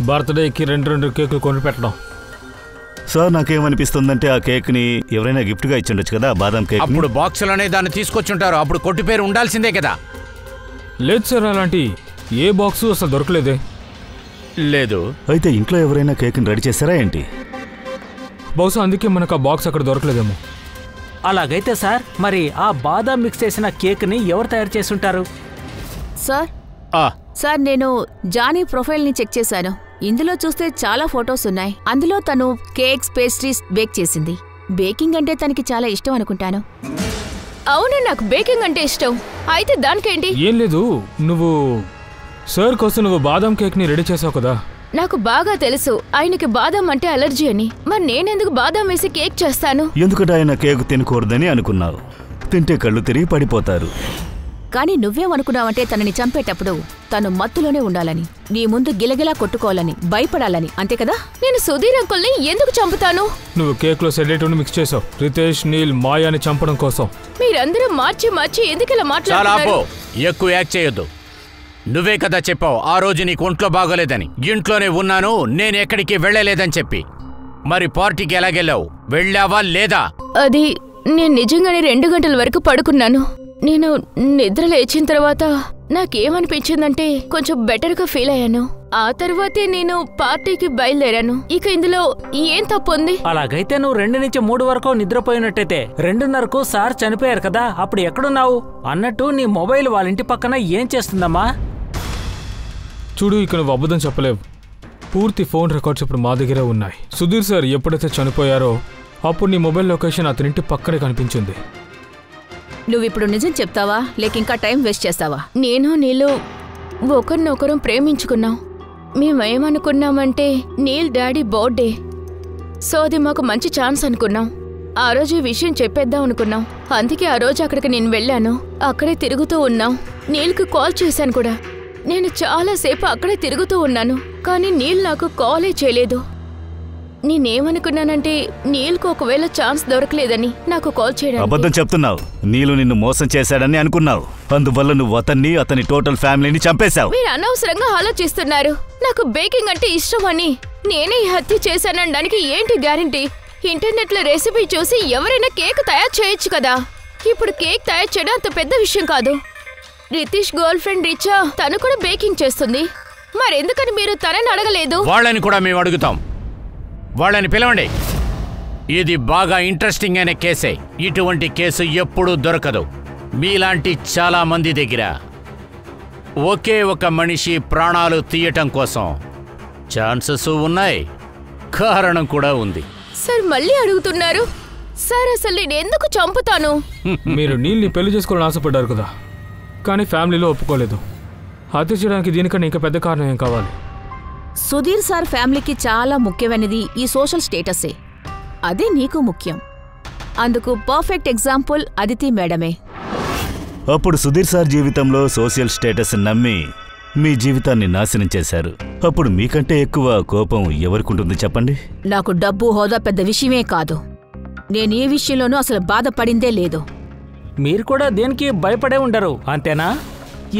బర్త్డేకి 2 కేకులు కొని పెట్టడం. సార్, నాకేమనిపిస్తుందంటే ఆ కేక్ని ఎవరైనా గిఫ్ట్గా ఇచ్చిండొచ్చు కదా, బాదం కేక్. అప్పుడు బాక్సులోనే దాన్ని తీసుకొచ్చుంటారు. అప్పుడు కొట్టు పేరు ఉండాల్సిందే కదా. లేదు సార్, అలాంటి ఏ బాక్సు అసలు దొరకలేదే. లేదు. అయితే ఇంట్లో ఎవరైనా కేక్ని రెడీ చేశారా ఏంటి? బహుశా అందుకే మనకు ఆ బాక్స్ అక్కడ దొరకలేదేమో. అలాగైతే సార్, మరి ఆ బాదాం మిక్స్ చేసిన కేక్ని ఎవరు తయారు చేసుంటారు? సార్ నేను జానీ ప్రొఫైల్ని చెక్ చేశాను. ఇందులో చూస్తే చాలా ఫొటోస్ ఉన్నాయి. అందులో తను కేక్స్, పేస్ట్రీస్ బేక్ చేసింది. బేకింగ్ అంటే తనకి చాలా ఇష్టం అనుకుంటాను. అవును, నాకు బేకింగ్ అంటే ఇష్టం. అయితే దానికేంటి? ఏం లేదు, నువ్వు సార్ కోసం నువ్వు బాదం కేక్ని రెడీ చేసావు కదా. నాకు బాగా తెలుసు ఆయనకి బాదం అంటే అలర్జీ అని. మరి నేనెందుకు బాదం వేసి కేక్ చేస్తాను? ఎందుకంటే ఆయన కేక్ తినకూడదని అనుకున్నావు. తింటే కళ్ళు తిరిగి పడిపోతారు. కానీ నువ్వేమనుకున్నావంటే తనని చంపేటప్పుడు తను మత్తులోనే ఉండాలని, నీ ముందు గిలగిలా కొట్టుకోవాలని, భయపడాలని, అంతే కదా? నేను సుధీర్ అంకుల్ని ఎందుకు చంపుతాను? నువ్వు కేక్లో సెడేటివ్ని మిక్స్ చేసావు రితేష్, నీల్, మాయాని చంపడం కోసం. మీరందరూ మార్చి ఎందుకు ఇలా మాట్లాడుతున్నారు? ఎక్కువ యాక్ట్ చేయొద్దు. నువ్వే కదా చెప్పావు ఆ రోజు నీకు ఒంట్లో బాగోలేదని. ఇంట్లోనే ఉన్నాను, నేను ఎక్కడికి వెళ్ళలేదని చెప్పి. మరి పార్టీకి ఎలాగెళ్ళావు? వెళ్ళావా లేదా? అది నేను నిజంగానే 2 గంటల వరకు పడుకున్నాను. నేను నిద్ర లేచిన తర్వాత నాకేమనిపించిందంటే కొంచెం బెటర్గా ఫీల్ అయ్యాను. ఆ తర్వాతే నేను పార్టీకి బయలుదేరాను. ఇక ఇందులో ఏం తప్పు ఉంది? అలాగైతే నువ్వు 2 నుంచి 3 వరకు నిద్రపోయినట్టయితే 2:30కు సార్ చనిపోయారు కదా, అప్పుడు ఎక్కడున్నావు? అన్నట్టు నీ మొబైల్ వాళ్ళ ఇంటి పక్కన ఏం చేస్తుందమ్మా? చూడు, ఇక నువ్వు అబద్ధం చెప్పలేవు. పూర్తి ఫోన్ రికార్డ్స్ ఇప్పుడు మా దగ్గరే ఉన్నాయి. సుధీర్ సార్ ఎప్పుడైతే చనిపోయారో అప్పుడు నీ మొబైల్ లొకేషన్ అతనింటి పక్కనే కనిపించింది. నువ్విప్పుడు నిజం చెప్తావా లేక ఇంకా టైం వేస్ట్ చేస్తావా? నేను నీళ్ళు ఒకరినొకరం ప్రేమించుకున్నాం. మేమేమనుకున్నామంటే నీల్ డాడీ బర్త్డే, సో అది మాకు మంచి ఛాన్స్ అనుకున్నాం. ఆ రోజు ఈ విషయం చెప్పేద్దాం అనుకున్నాం. అందుకే ఆ రోజు అక్కడికి నేను వెళ్ళాను. అక్కడే తిరుగుతూ ఉన్నాం. నీల్కి కాల్ చేశాను కూడా. నేను చాలాసేపు అక్కడే తిరుగుతూ ఉన్నాను, కానీ నీల్ నాకు కాలే చేయలేదు. నేనేమనుకున్నానంటే నీల్కు ఒకవేళ ఛాన్స్ దొరకలేదని నాకు కాల్ చేయడానికి. అబద్ధం చెప్తున్నావు. నీలు నిన్ను మోసం చేశాడని అనుకున్నావు. అందువల్ల నువ్వు అతన్ని, అతని టోటల్ ఫ్యామిలీని చంపేశావు. మీరు అనవసరంగా ఆలోచిస్తున్నారు. నాకు బేకింగ్ అంటే ఇష్టమని నేనే ఈ హత్య చేశానడానికి ఏంటి గ్యారంటీ? ఇంటర్నెట్లో రెసిపీ చూసి ఎవరైనా కేక్ తయారు చేయొచ్చు కదా. ఇప్పుడు కేక్ తయారు చేయడం అంత పెద్ద విషయం కాదు. రితీష్ గర్ల్ ఫ్రెండ్ రిచా, తను కూడా బేకింగ్ చేస్తుంది. మరెందుకని మీరు తనని అడగలేదు? వాళ్ళని కూడా మేము అడుగుతాం. వాళ్ళని పిలవండి. ఇది బాగా ఇంట్రెస్టింగ్ అయిన కేసే. ఇటువంటి కేసు ఎప్పుడూ దొరకదు. మీలాంటి చాలా మంది దగ్గర ఒకే ఒక మనిషి ప్రాణాలు తీయటం కోసం ఛాన్సెస్ ఉన్నాయి, కారణం కూడా ఉంది. సార్ మళ్ళీ అడుగుతున్నారు. సార్ అసలు నేను ఎందుకు చంపుతాను? మీరు నీల్ని పెళ్లి చేసుకోవాలని ఆశపడ్డారు కదా, కానీ ఫ్యామిలీలో ఒప్పుకోలేదు. హత్య చేయడానికి దీనికన్నా ఇంకా పెద్ద కారణం ఏం కావాలి? సుధీర్ సార్ ఫ్యామిలీకి చాలా ముఖ్యమైనది ఈ సోషల్ స్టేటసే. అదే నీకు ముఖ్యం. అందుకు పర్ఫెక్ట్ ఎగ్జాంపుల్ అదితి మేడమే. అప్పుడు సుధీర్ సార్ జీవితంలో సోషల్ స్టేటస్ నమ్మి మీ జీవితాన్ని నాశనం చేశారు. అప్పుడు మీకంటే ఎక్కువ కోపం ఎవరికుంటుంది చెప్పండి? నాకు డబ్బు, హోదా పెద్ద విషయమే కాదు. నేను ఏ విషయంలోనూ అసలు బాధపడిందే లేదు. మీరు కూడా దేనికి భయపడే ఉండరు, అంతేనా?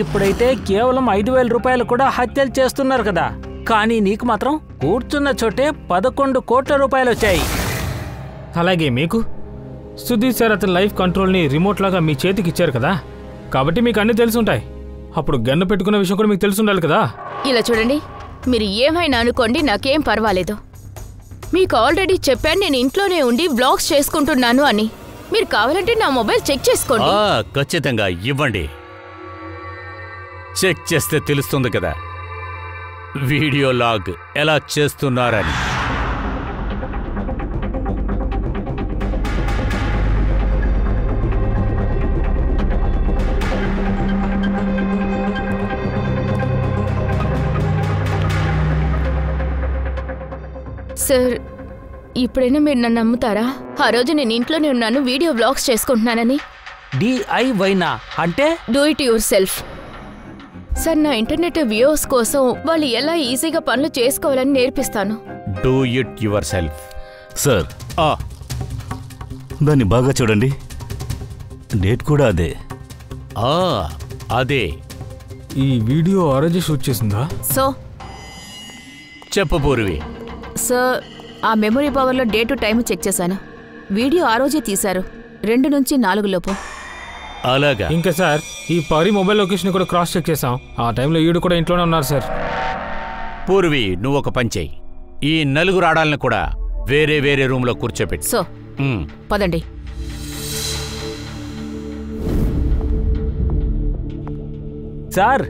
ఇప్పుడైతే కేవలం 5,000 రూపాయలు కూడా హత్యలు చేస్తున్నారు కదా, కానీ నీకు మాత్రం కూర్చున్న చోటే 11 కోట్ల రూపాయలు వచ్చాయి. అలాగే మీకు సుధీర్ సార్ అతని లైఫ్ కంట్రోల్ని రిమోట్ లాగా మీ చేతికి ఇచ్చారు కదా, కాబట్టి మీకు అన్నీ తెలుసుంటాయి. అప్పుడు గన్ను పెట్టుకున్న విషయం కూడా మీకు తెలుసుండాలి కదా. ఇలా చూడండి, మీరు ఏమైనా అనుకోండి, నాకేం పర్వాలేదు. మీకు ఆల్రెడీ చెప్పాను నేను ఇంట్లోనే ఉండి వ్లాగ్స్ చేసుకుంటున్నాను అని. మీరు కావాలంటే నా మొబైల్ చెక్ చేసుకోండి. ఖచ్చితంగా ఇవ్వండి. చెక్ చేస్తే తెలుస్తుంది కదా వీడియో లాగ్ ఎలా చేస్తున్నారని. సార్, ఇప్పుడైనా మీరు నన్ను నమ్ముతారా? ఆ రోజు నేను ఇంట్లోనే ఉన్నాను, వీడియో వ్లాగ్స్ చేసుకుంటున్నానని. DIYనా అంటే? Do it your self. Sir, నా ఇంటర్నెట్ వ్యూవర్స్ కోసం వాళ్ళు ఎలా ఈజీగా పనులు చేసుకోవాలని నేర్పిస్తాను. Do it your self. Sir, దాన్ని బాగా చూడండి. డేట్ కూడా అదే. అదే. ఈ వీడియో ఆ రోజు షూట్ చేసిందా? సో చెప్పు పూర్వి. సార్, ఆ మెమరీ పవర్లో డేటు టైము చెక్ చేశాను. వీడియో ఆ రోజే తీశారు, 2 నుంచి 4 లోపు. అలాగా? ఇంకా సార్, ఈ పరి మొబైల్ లొకేషన్ కూడా క్రాస్ చెక్ చేసాం. ఆ టైంలో ఈడు కూడా ఇంట్లోనే ఉన్నారు సార్. పూర్వి, నువ్వు ఒక పని చెయ్యి. ఈ 4 ఆడాలను కూడా వేరే వేరే రూమ్లో కూర్చోపెట్టి. సో పదండి. సార్,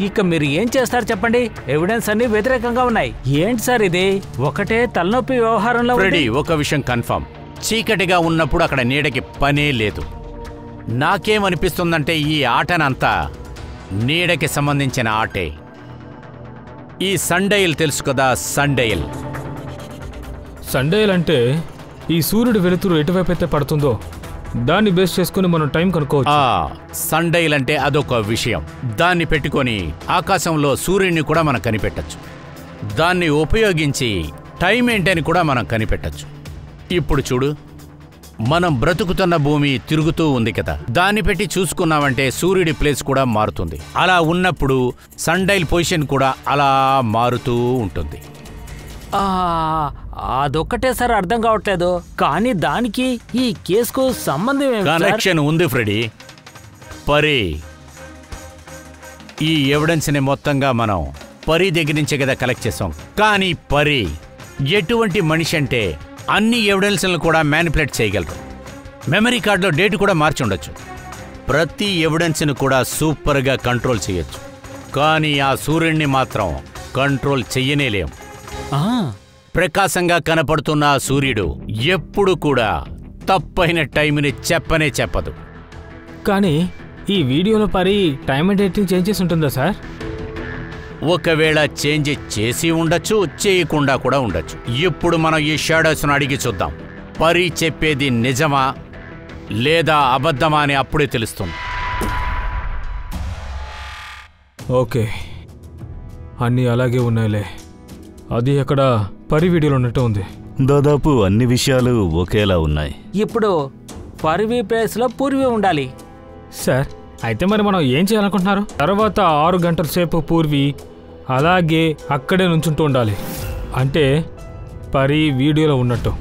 ఇక మీరు ఏం చేస్తారు చెప్పండి? ఎవిడెన్స్ అన్ని వ్యతిరేకంగా ఉన్నాయి. ఏంటి సార్ ఇది? ఒకటే తలనొప్పి వ్యవహారంలో. రెడీ, ఒక విషయం కన్ఫర్మ్. చీకటిగా ఉన్నప్పుడు అక్కడ నీడకి పనే లేదు. నాకేమనిపిస్తుందంటే ఈ ఆటనంతా నీడకి సంబంధించిన ఆటే. ఈ సండేల్ తెలుసు కదా, సండేల్. సండేల్ అంటే ఈ సూర్యుడు వెలుతురు ఎటువైపు అయితే పడుతుందో దాన్ని బేస్ చేసుకుని మనం టైం కనుక్కోవచ్చు. సండేల్ అంటే అదొక విషయం. దాన్ని పెట్టుకొని ఆకాశంలో సూర్యుడిని కూడా మనం కనిపెట్టచ్చు. దాన్ని ఉపయోగించి టైం ఏంటని కూడా మనం కనిపెట్టచ్చు. ఇప్పుడు చూడు, మనం బ్రతుకుతున్న భూమి తిరుగుతూ ఉంది కదా, దాన్ని పెట్టి చూసుకున్నామంటే సూర్యుడి ప్లేస్ కూడా మారుతుంది. అలా ఉన్నప్పుడు సండైల్ పొజిషన్ కూడా అలా మారుతూ ఉంటుంది. అదొక్కటే సార్ అర్థం కావట్లేదు. కానీ దానికి ఈ కేసుకు సంబంధం ఏమిటి సార్? కనెక్షన్ ఉంది ఫ్రెడీ. పరి ఈ ఎవిడెన్స్ని మొత్తంగా మనం పరి దగ్గర నుంచే కదా కలెక్ట్ చేసాం. కానీ పరి ఎటువంటి మనిషి అంటే అన్ని ఎవిడెన్స్లను కూడా మ్యానిపులేట్ చేయగలరు. మెమరీ కార్డులో డేట్ కూడా మార్చి ఉండొచ్చు. ప్రతి ఎవిడెన్స్ను కూడా సూపర్గా కంట్రోల్ చేయొచ్చు. కానీ ఆ సూర్యుడిని మాత్రం కంట్రోల్ చెయ్యనేలేం. ప్రకాశంగా కనపడుతున్న ఆ సూర్యుడు ఎప్పుడు కూడా తప్పైన టైంని చెప్పనే చెప్పదు. కానీ ఈ వీడియోలో పరి టైం అండ్ డేట్ని చేంజ్ చేసి ఉంటుందా సార్? ఒకవేళ చేంజ్ చేసి ఉండొచ్చు, చేయకుండా కూడా ఉండొచ్చు. ఇప్పుడు మనం ఈ షాడోస్ను అడిగి చూద్దాం. పరి చెప్పేది నిజమా లేదా అబద్ధమా అని అప్పుడే తెలుస్తుంది. ఓకే, అన్నీ అలాగే ఉన్నాయిలే. అది అక్కడ పరి వీడియోలో ఉన్నట్టు ఉంది. దాదాపు అన్ని విషయాలు ఒకేలా ఉన్నాయి. ఇప్పుడు పర్వీ ప్లేస్లో పూర్వీ ఉండాలి. సార్, అయితే మరి మనం ఏం చేయాలనుకుంటున్నారు? తర్వాత 6 గంటల సేపు పూర్వి అలాగే అక్కడే నుంచుంటూ ఉండాలి. అంటే పరి వీడియోలో ఉన్నట్టు.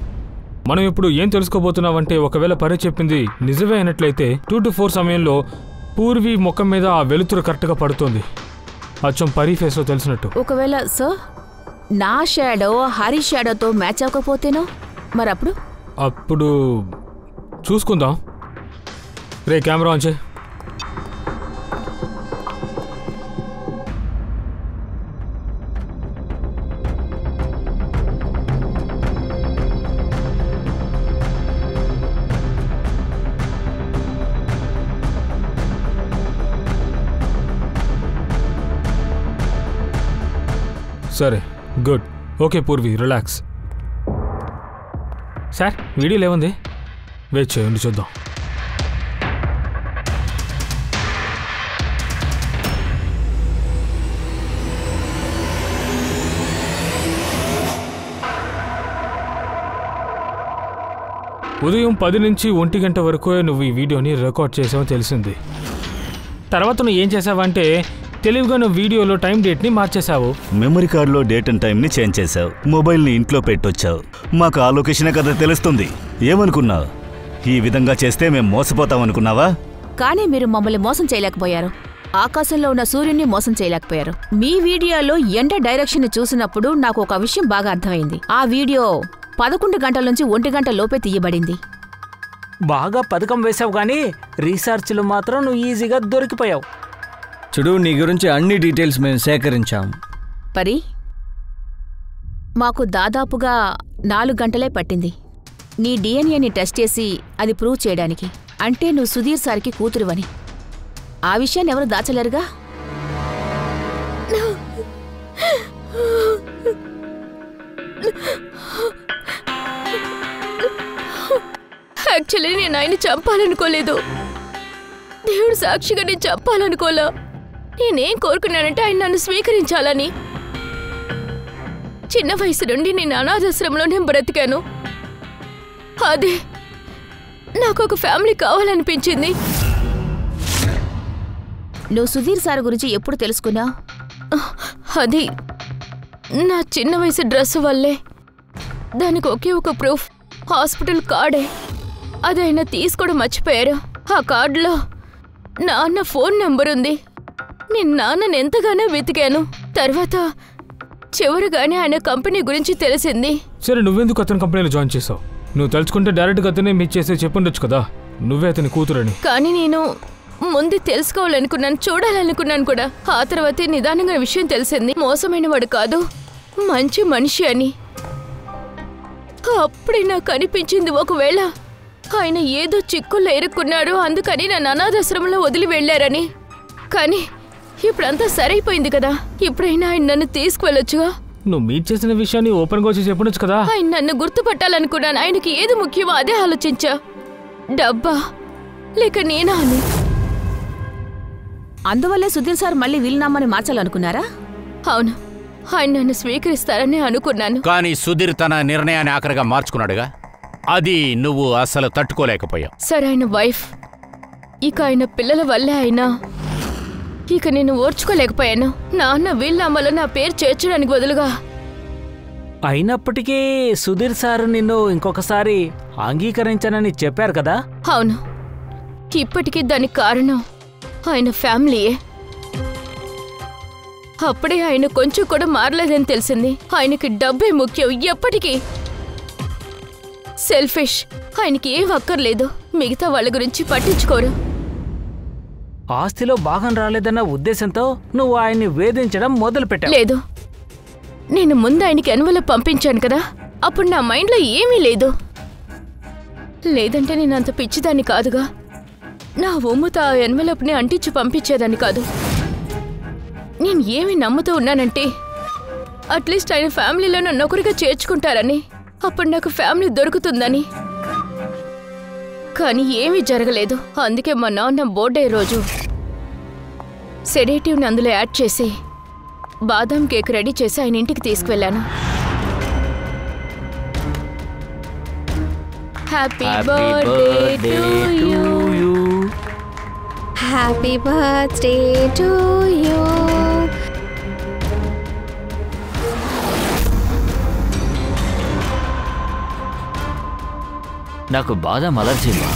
మనం ఇప్పుడు ఏం తెలుసుకోబోతున్నామంటే, ఒకవేళ పరి చెప్పింది నిజమే అయినట్లయితే 2 to 4 సమయంలో పూర్వి ముఖం మీద ఆ వెలుతురు కరెక్ట్గా పడుతుంది, అచ్చం పరి ఫేస్లో తెలిసినట్టు. ఒకవేళ సార్ నా షాడో హరి షాడోతో మ్యాచ్ అవ్వకపోతేనో మరప్పుడు అప్పుడు చూసుకుందాం. రే కెమెరా ఆన్ చేయి. సరే, good. Okay Purvi, relax. Sir, వీడియోలో ఏముంది? వెయిట్ చేయండి, చూద్దాం. ఉదయం 10 నుంచి 1 గంట వరకు నువ్వు ఈ వీడియోని రికార్డ్ చేసావని తెలిసింది. తర్వాత నువ్వు ఏం చేసావంటే తెలివిగా నువ్వు వీడియోలో టైం డేట్ని మార్చేశావు. మెమరీ కార్డులో డేట్ అండ్ టైంని చేంజ్ చేశావు. మొబైల్ని ఇంట్లో పెట్టొచ్చావు. మాకు ఆ లొకేషనే కదా తెలుస్తుంది. ఏమనుకున్నావు? ఈ విధంగా చేస్తే మేము మోసపోతామనుకున్నావా? కానీ మీరు మమ్మల్ని మోసం చేయలేకపోయారు. ఆకాశంలో ఉన్న సూర్యుడిని మోసం చేయలేకపోయారు. మీ వీడియోలో ఎండ డైరెక్షన్ చూసినప్పుడు నాకు ఒక విషయం బాగా అర్థమైంది. ఆ వీడియో 11 గంటల నుంచి 1 గంట లోపే తీయబడింది. బాగా పథకం వేసావు, కానీ రీసెర్చ్లు మాత్రం నువ్వు ఈజీగా దొరికిపోయావు. చూడు, నీ గురించి అన్ని డీటెయిల్స్ మేము సేకరించాం. పరి, మాకు దాదాపుగా 4 గంటలే పట్టింది నీ డిఎన్ఏని టెస్ట్ చేసి అది ప్రూవ్ చేయడానికి. అంటే నువ్వు సుధీర్ సార్కి కూతురువని. ఆ విషయాన్ని ఎవరు దాచలేరుగా. యాక్చువల్లీ నేను ఆయన చంపాలనుకోలేదు. దేవుడు సాక్షిగా నేను చంపాలనుకోలే. నేనేం కోరుకున్నానంటే ఆయన నన్ను స్వీకరించాలని. చిన్న వయసు నుండి నేను అనాథాశ్రమంలో నేను బ్రతికాను. అదే నాకు ఒక ఫ్యామిలీ కావాలనిపించింది. నువ్వు సుధీర్ సార్ గురించి ఎప్పుడు తెలుసుకున్నా? అది నా చిన్న వయసు డ్రెస్ వల్లే. దానికి ఒకే ఒక ప్రూఫ్ హాస్పిటల్ కార్డే. అది ఆయన తీసుకోవడం మర్చిపోయారు. ఆ కార్డులో నాన్న ఫోన్ నెంబర్ ఉంది. నేను నాన్నని ఎంతగానో వెతికాను. తర్వాత చివరిగానే ఆయన కంపెనీ గురించి తెలిసింది. సరే, నువ్వెందుకు అతని కంపెనీలో జాయిన్ చేసావు? నువ్వు తలుచుకుంటే డైరెక్ట్గా అతనే మీ చేసే చెప్పుండొచ్చు కదా, నువ్వే అతని కూతురని. కానీ నేను ముందు తెలుసుకోవాలనుకున్నాను, చూడాలనుకున్నాను కూడా. ఆ తర్వాతే నిదానంగా విషయం తెలిసింది. మోసమైన వాడు కాదు, మంచి మనిషి అని. అప్పుడే నాకు అనిపించింది, ఒకవేళ ఆయన ఏదో చిక్కుల్లో ఇరుక్కున్నాడు, అందుకని నన్ను అనాథాశ్రమంలో వదిలి వెళ్లారని. కానీ ఇప్పుడంతా సరైపోయింది కదా. ఇప్పుడైనా ఆయన నన్ను తీసుకువెళ్ళొచ్చుగా. నువ్వు మీట్ చేసిన విషయాన్ని ఓపెన్గా వచ్చి చెప్పొచ్చు కదా. ఆయన నన్ను గుర్తుపట్టాలనుకున్నాను. ఆయనకి ఏది ముఖ్యమో అదే ఆలోచించా. డబ్బా లేక నేనా అని. అందువల్లే సుధీర్ సార్ మళ్ళీ వీలునామాని మార్చాలనుకున్నారా? అవును, ఆయన నన్ను స్వీకరిస్తారని అనుకున్నాను. కానీ సుధీర్ తన నిర్ణయాన్ని ఆఖరిగా మార్చుకున్నాడుగా. అది నువ్వు అసలు తట్టుకోలేకపోయావు. సరే, ఆయన వైఫ్, ఇక ఆయన పిల్లల వల్లే అయినా ఇక నేను ఓర్చుకోలేకపోయాను. నాన్న వీలునామాలో నా పేరు చేర్చడానికి బదులుగా అయినప్పటికీ సుధీర్ సార్ నిన్ను ఇంకొకసారి అంగీకరించానని చెప్పారు కదా? అవును, ఇప్పటికీ దానికి కారణం ఆయన ఫ్యామిలీయే. అప్పుడే ఆయన కొంచెం కూడా మారలేదని తెలిసింది. ఆయనకి డబ్బే ముఖ్యం ఎప్పటికీ. సెల్ఫిష్. ఆయనకి ఏం అక్కర్లేదు, మిగతా వాళ్ళ గురించి పట్టించుకోరు. ఆస్తిలో భాగం రాలేదన్న ఉద్దేశంతో నువ్వు ఆయన్ని వేధించడం మొదలుపెట్టావు. లేదు, నేను ముందు ఆయనకి ఎన్వలప్ పంపించాను కదా, అప్పుడు నా మైండ్లో ఏమీ లేదు. లేదంటే నేను అంత పిచ్చిదాన్ని కాదుగా. నా ఉమ్ముతో ఆ ఎన్వలప్ని అంటించి పంపించేదాన్ని కాదు. నేను ఏమి నమ్ముతూ ఉన్నానంటే అట్లీస్ట్ ఆయన ఫ్యామిలీలో నన్నొకరిగా చేర్చుకుంటారని, అప్పుడు నాకు ఫ్యామిలీ దొరుకుతుందని. కానీ ఏమీ జరగలేదు. అందుకే మా నాన్న బర్త్డే రోజు సెడేటివ్ని అందులో యాడ్ చేసి బాదం కేక్ రెడీ చేసి ఆయన ఇంటికి తీసుకువెళ్ళాను. Happy birthday to you. Happy birthday to you. నాకు బాదం అలర్జీ మా.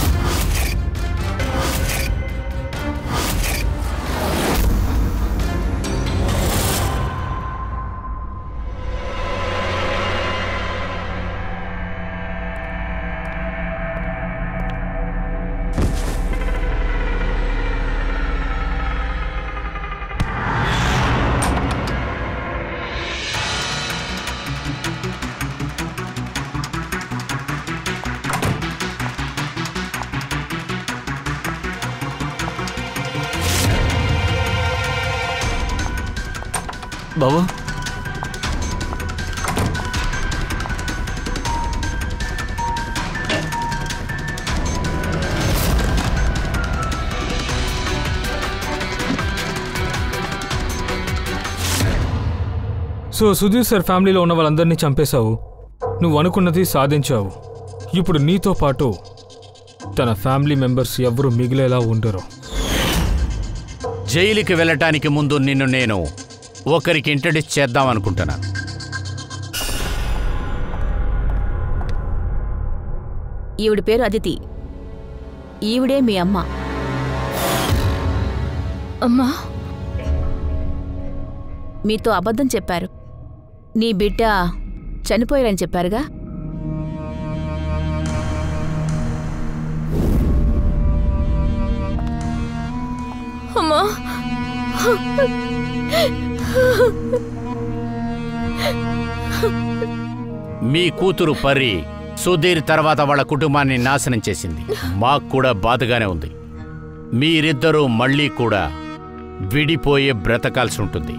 బాబు, సో సుధీర్ సార్ ఫ్యామిలీలో ఉన్న వాళ్ళందరినీ చంపేశావు. నువ్వు అనుకున్నది సాధించావు. ఇప్పుడు నీతో పాటు తన ఫ్యామిలీ మెంబర్స్ ఎవరు మిగిలేలా ఉండరు. జైలుకి వెళ్ళటానికి ముందు నిన్ను నేను ఒకరికి ఇంట్రడ్యూస్ చేద్దామనుకుంటున్నాను. ఈవిడ పేరు అదితి. ఈవిడే మీ అమ్మ. అమ్మా, మీతో అబద్ధం చెప్పారు. నీ బిడ్డ చనిపోయారని చెప్పారుగా. అమ్మా, మీ కూతురు పర్రి సుధీర్ తర్వాత వాళ్ళ కుటుంబాన్ని నాశనం చేసింది. మాకు కూడా బాధగానే ఉంది. మీరిద్దరూ మళ్ళీ కూడా విడిపోయే బ్రతకాల్సి ఉంటుంది.